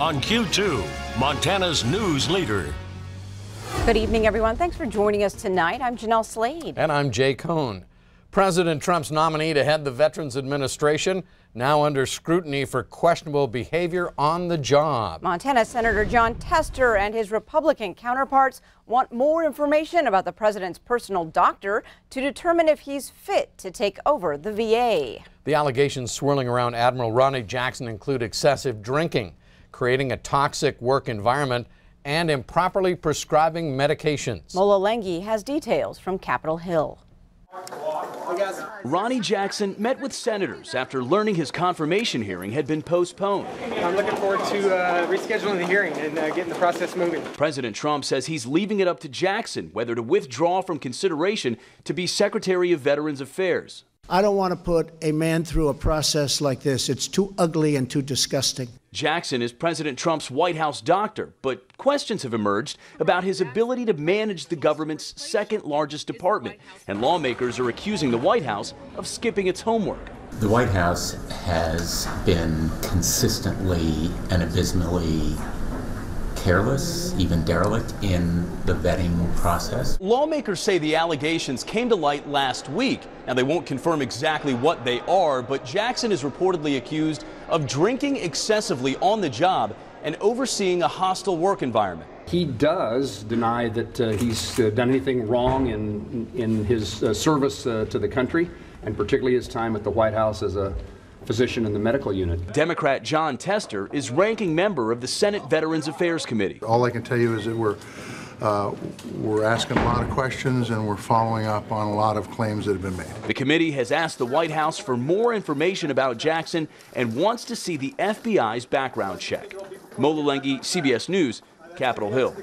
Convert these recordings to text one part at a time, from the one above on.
on Q2, Montana's news leader. Good evening, everyone. Thanks for joining us tonight. I'm Jeanelle Slade. And I'm Jay Cohn. President Trump's nominee to head the Veterans Administration now under scrutiny for questionable behavior on the job. Montana Senator Jon Tester and his Republican counterparts want more information about the president's personal doctor to determine if he's fit to take over the VA. The allegations swirling around Admiral Ronnie Jackson include excessive drinking, creating a toxic work environment, and improperly prescribing medications. Mola Lengi has details from Capitol Hill. Ronnie Jackson met with senators after learning his confirmation hearing had been postponed. I'm looking forward to rescheduling the hearing and getting the process moving. President Trump says he's leaving it up to Jackson whether to withdraw from consideration to be Secretary of Veterans Affairs. I don't want to put a man through a process like this. It's too ugly and too disgusting. Jackson is President Trump's White House doctor, but questions have emerged about his ability to manage the government's second largest department, and lawmakers are accusing the White House of skipping its homework. The White House has been consistently and abysmally careless, even derelict in the vetting process. Lawmakers say the allegations came to light last week. Now, they won't confirm exactly what they are, but Jackson is reportedly accused of drinking excessively on the job and overseeing a hostile work environment. He does deny that he's done anything wrong in his service to the country, and particularly his time at the White House as a physician in the medical unit. Democrat Jon Tester is ranking member of the Senate Veterans Affairs Committee. All I can tell you is that we're asking a lot of questions and we're following up on a lot of claims that have been made. The committee has asked the White House for more information about Jackson and wants to see the FBI's background check. Mola Lengi, CBS News, Capitol Hill.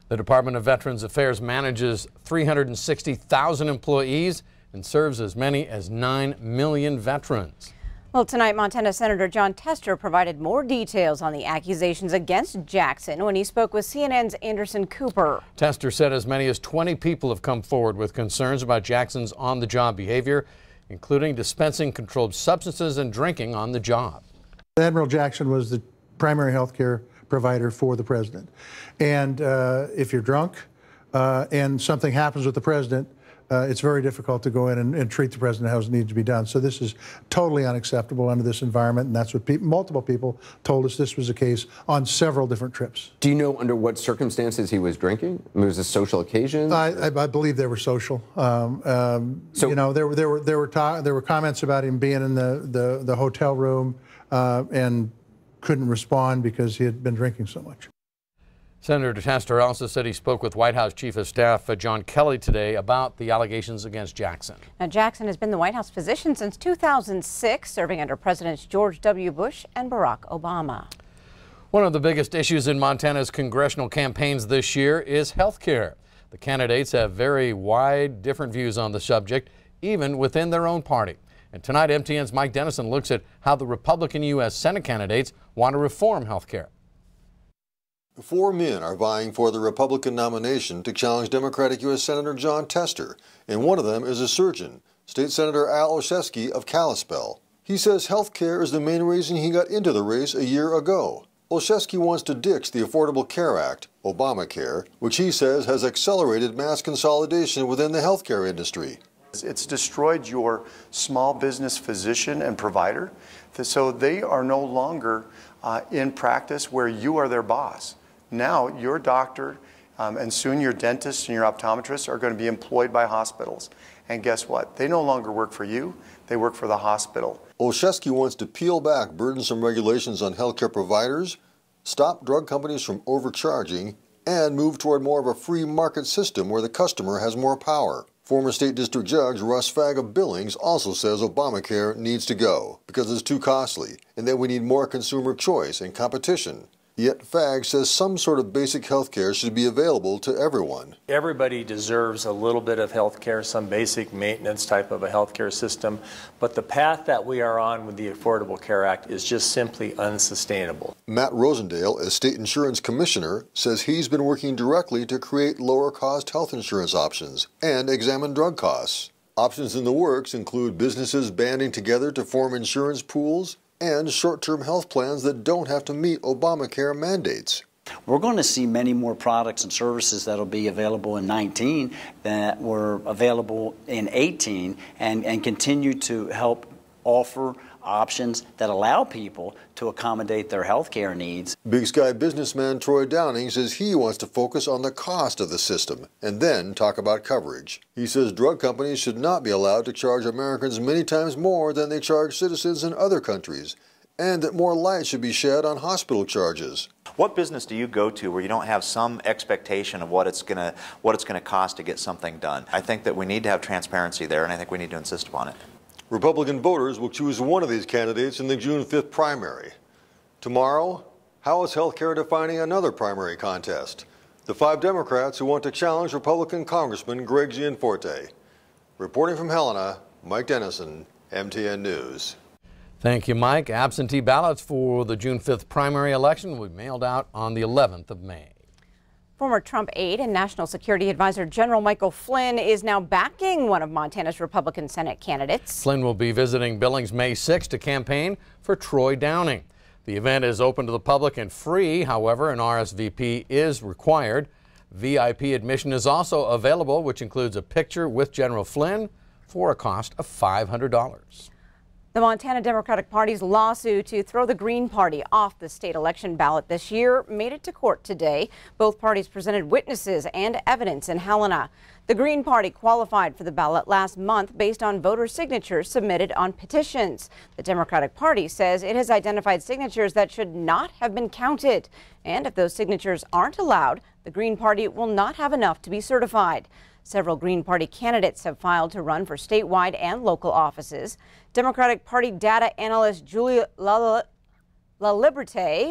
The Department of Veterans Affairs manages 360,000 employees and serves as many as 9 million veterans. Well, tonight, Montana Senator Jon Tester provided more details on the accusations against Jackson when he spoke with CNN's Anderson Cooper. Tester said as many as 20 people have come forward with concerns about Jackson's on-the-job behavior, including dispensing controlled substances and drinking on the job. Admiral Jackson was the primary health care provider for the president. And if you're drunk and something happens with the president, it's very difficult to go in and treat the president how it needs to be done. So this is totally unacceptable under this environment, and that's what multiple people told us this was the case on several different trips. Do you know under what circumstances he was drinking? I mean, was this social occasions? I believe they were social. So, you know, there were comments about him being in the hotel room and couldn't respond because he had been drinking so much. Senator Tester also said he spoke with White House Chief of Staff John Kelly today about the allegations against Jackson. Now, Jackson has been the White House physician since 2006, serving under Presidents George W. Bush and Barack Obama. One of the biggest issues in Montana's congressional campaigns this year is health care. The candidates have very wide, different views on the subject, even within their own party. And tonight, MTN's Mike Dennison looks at how the Republican U.S. Senate candidates want to reform health care. 4 men are vying for the Republican nomination to challenge Democratic U.S. Senator Jon Tester, and one of them is a surgeon, State Senator Al Olszewski of Kalispell. He says health care is the main reason he got into the race a year ago. Olszewski wants to ditch the Affordable Care Act, Obamacare, which he says has accelerated mass consolidation within the healthcare industry. It's destroyed your small business physician and provider, so they are no longer in practice where you are their boss. Now your doctor and soon your dentist and your optometrist are going to be employed by hospitals. And guess what? They no longer work for you, they work for the hospital. Olszewski wants to peel back burdensome regulations on healthcare providers, stop drug companies from overcharging, and move toward more of a free market system where the customer has more power. Former State District Judge Russ Fagg of Billings also says Obamacare needs to go because it's too costly and that we need more consumer choice and competition. Yet Fagg says some sort of basic health care should be available to everyone. Everybody deserves a little bit of health care, some basic maintenance type of a health care system, but the path that we are on with the Affordable Care Act is just simply unsustainable. Matt Rosendale, as State Insurance Commissioner, says he's been working directly to create lower-cost health insurance options and examine drug costs. Options in the works include businesses banding together to form insurance pools, and short-term health plans that don't have to meet Obamacare mandates. We're going to see many more products and services that will be available in 19 that were available in 18 and continue to help offer options that allow people to accommodate their health care needs. Big Sky businessman Troy Downing says he wants to focus on the cost of the system and then talk about coverage. He says drug companies should not be allowed to charge Americans many times more than they charge citizens in other countries, and that more light should be shed on hospital charges. What business do you go to where you don't have some expectation of what it's going to cost to get something done? I think that we need to have transparency there, and I think we need to insist upon it. Republican voters will choose one of these candidates in the June 5th primary. Tomorrow, how is health care defining another primary contest? The 5 Democrats who want to challenge Republican Congressman Greg Gianforte. Reporting from Helena, Mike Dennison, MTN News. Thank you, Mike. Absentee ballots for the June 5th primary election will be mailed out on the 11th of May. Former Trump aide and National Security Advisor General Michael Flynn is now backing one of Montana's Republican Senate candidates. Flynn will be visiting Billings May 6 to campaign for Troy Downing. The event is open to the public and free. However, an RSVP is required. VIP admission is also available, which includes a picture with General Flynn for a cost of $500. The Montana Democratic Party's lawsuit to throw the Green Party off the state election ballot this year made it to court today. Both parties presented witnesses and evidence in Helena. The Green Party qualified for the ballot last month based on voter signatures submitted on petitions. The Democratic Party says it has identified signatures that should not have been counted. And if those signatures aren't allowed, the Green Party will not have enough to be certified. Several Green Party candidates have filed to run for statewide and local offices. Democratic Party data analyst Julia LaLiberte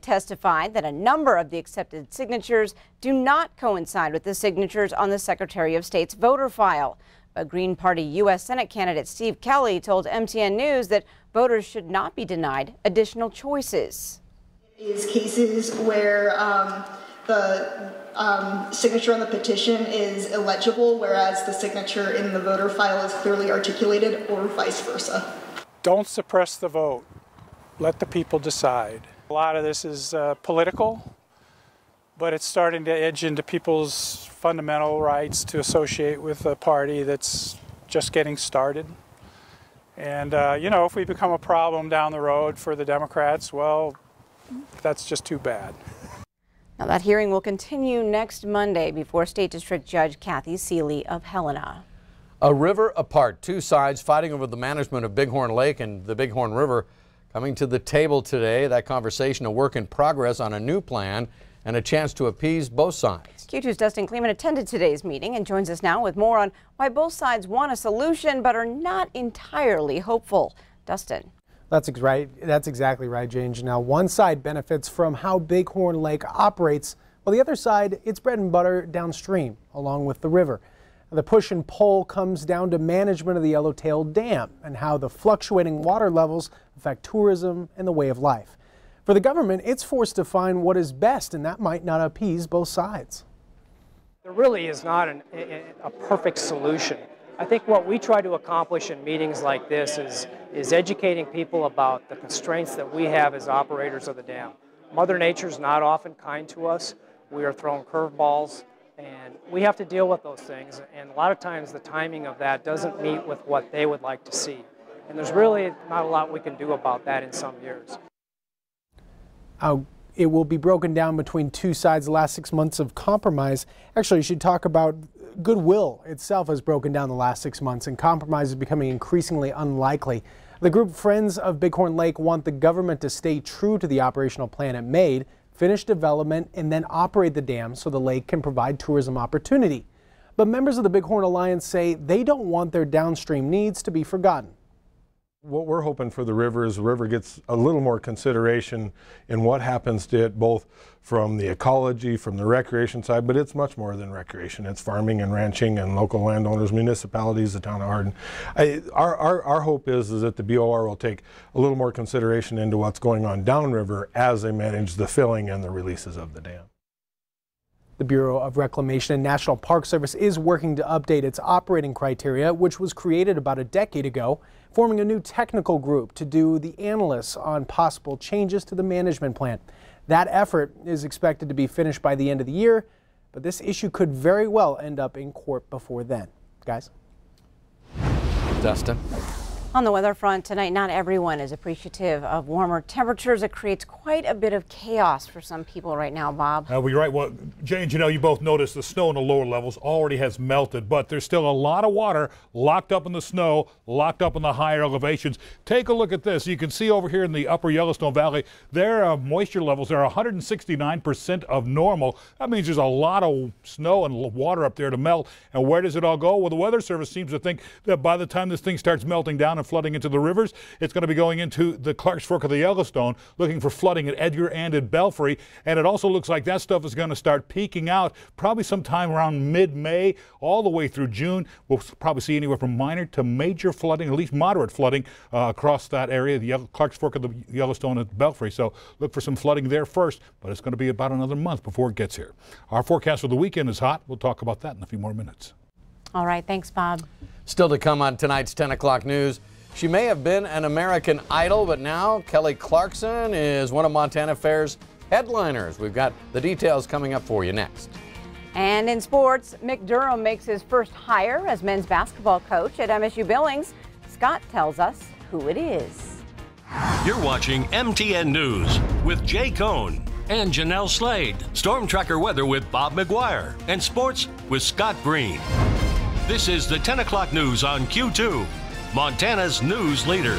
testified that a number of the accepted signatures do not coincide with the signatures on the Secretary of State's voter file. But Green Party U.S. Senate candidate Steve Kelly told MTN News that voters should not be denied additional choices. Is cases where the signature on the petition is illegible, whereas the signature in the voter file is clearly articulated, or vice versa. Don't suppress the vote. Let the people decide. A lot of this is political, but it's starting to edge into people's fundamental rights to associate with a party that's just getting started. And, you know, if we become a problem down the road for the Democrats, well, that's just too bad. Now, that hearing will continue next Monday before State District Judge Kathy Seeley of Helena. A river apart, 2 sides fighting over the management of Bighorn Lake and the Bighorn River coming to the table today. That conversation, a work in progress on a new plan and a chance to appease both sides. Q2's Dustin Kleeman attended today's meeting and joins us now with more on why both sides want a solution but are not entirely hopeful. Dustin. That's exactly right, Jay and Jeanelle. One side benefits from how Bighorn Lake operates, while the other side, it's bread and butter downstream, along with the river. The push and pull comes down to management of the Yellowtail Dam and how the fluctuating water levels affect tourism and the way of life. For the government, it's forced to find what is best, and that might not appease both sides. There really is not a perfect solution. I think what we try to accomplish in meetings like this is educating people about the constraints that we have as operators of the dam. Mother Nature's not often kind to us. We are thrown curveballs, and we have to deal with those things. And a lot of times the timing of that doesn't meet with what they would like to see. And there's really not a lot we can do about that in some years. It will be broken down between two sides the last 6 months of compromise. Actually, you should talk about goodwill itself has broken down the last 6 months, and compromise is becoming increasingly unlikely. The group Friends of Bighorn Lake want the government to stay true to the operational plan it made, finish development, and then operate the dam so the lake can provide tourism opportunity. But members of the Bighorn Alliance say they don't want their downstream needs to be forgotten. What we're hoping for the river is the river gets a little more consideration in what happens to it, both from the ecology, from the recreation side, but it's much more than recreation. It's farming and ranching and local landowners, municipalities, the town of Hardin. Our hope is that the BOR will take a little more consideration into what's going on downriver as they manage the filling and the releases of the dam. The Bureau of Reclamation and National Park Service is working to update its operating criteria, which was created about a decade ago, forming a new technical group to do the analysis on possible changes to the management plan. That effort is expected to be finished by the end of the year, but this issue could very well end up in court before then. Guys? Dustin? On the weather front tonight, not everyone is appreciative of warmer temperatures. It creates quite a bit of chaos for some people right now, Bob. Well, you're right. Well, Jay and Jeanelle, you both noticed the snow in the lower levels already has melted, but there's still a lot of water locked up in the snow, locked up in the higher elevations. Take a look at this. You can see over here in the upper Yellowstone Valley, their moisture levels are 169% of normal. That means there's a lot of snow and water up there to melt. And where does it all go? Well, the Weather Service seems to think that by the time this thing starts melting down and flooding into the rivers, it's going to be going into the Clarks Fork of the Yellowstone, looking for flooding at Edgar and at Belfry. And it also looks like that stuff is going to start peaking out probably sometime around mid-May all the way through June. We'll probably see anywhere from minor to major flooding, at least moderate flooding across that area, the Clarks Fork of the Yellowstone and Belfry. So look for some flooding there first, but it's going to be about another month before it gets here. Our forecast for the weekend is hot. We'll talk about that in a few more minutes. All right. Thanks, Bob. Still to come on tonight's 10 o'clock news. She may have been an American Idol, but now Kelly Clarkson is one of Montana Fair's headliners. We've got the details coming up for you next. And in sports, Mick Durham makes his first hire as men's basketball coach at MSU Billings. Scott tells us who it is. You're watching MTN News with Jay Cohn and Jeanelle Slade. Storm Tracker weather with Bob McGuire and sports with Scott Green. This is the 10 o'clock news on Q2. Montana's news leader.